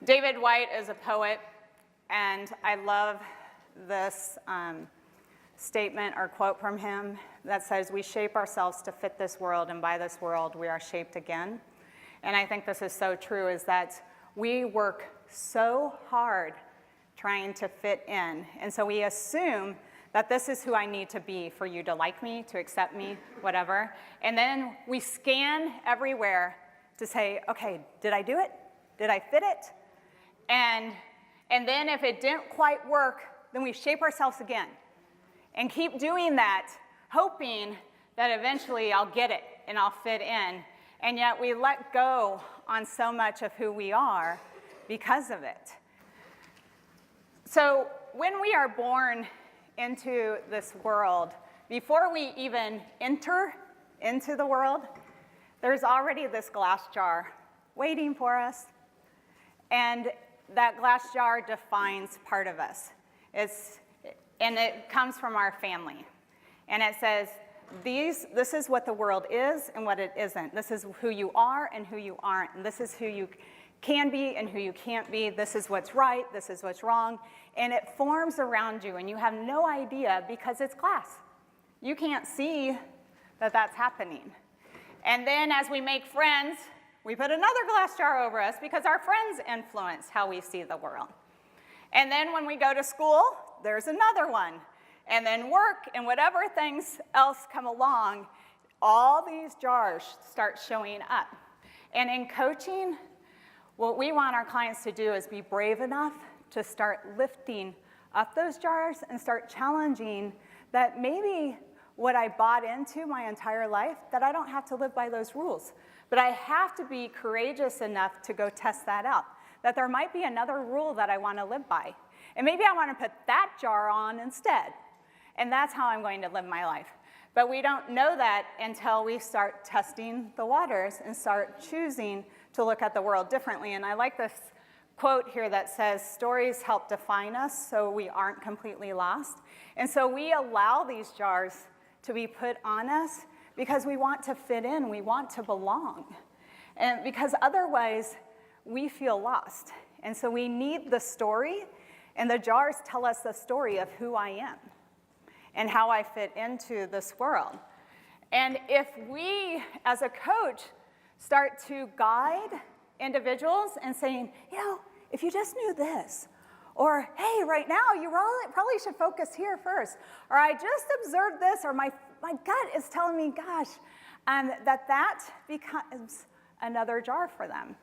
David White is a poet, and I love this statement or quote from him that says, "We shape ourselves to fit this world, and by this world we are shaped again." And I think this is so true, is that we work so hard trying to fit in, and so we assume that this is who I need to be for you to like me, to accept me, whatever. And then we scan everywhere to say, okay, did I do it? Did I fit it? And then if it didn't quite work, then we shape ourselves again and keep doing that, hoping that eventually I'll get it and I'll fit in. And yet we let go on so much of who we are because of it. So when we are born into this world, before we even enter into the world, there's already this glass jar waiting for us. And that glass jar defines part of us. And it comes from our family. And it says, this is what the world is and what it isn't. This is who you are and who you aren't. And this is who you can be and who you can't be. This is what's right, this is what's wrong. And it forms around you, and you have no idea because it's glass. You can't see that that's happening. And then as we make friends, we put another glass jar over us because our friends influence how we see the world. And then when we go to school, there's another one. And then work and whatever things else come along, all these jars start showing up. And in coaching, what we want our clients to do is be brave enough to start lifting up those jars and start challenging that maybe what I bought into my entire life, that I don't have to live by those rules. But I have to be courageous enough to go test that out, that there might be another rule that I want to live by. And maybe I want to put that jar on instead. And that's how I'm going to live my life. But we don't know that until we start testing the waters and start choosing to look at the world differently. And I like this quote here that says, stories help define us so we aren't completely lost. And so we allow these jars to be put on us because we want to fit in, we want to belong. And because otherwise we feel lost. And so we need the story, and the jars tell us the story of who I am and how I fit into this world. And if we, as a coach, start to guide individuals and saying, if you just knew this, or hey, right now you probably should focus here first, or I just observed this, or my gut is telling me, gosh, that becomes another jar for them.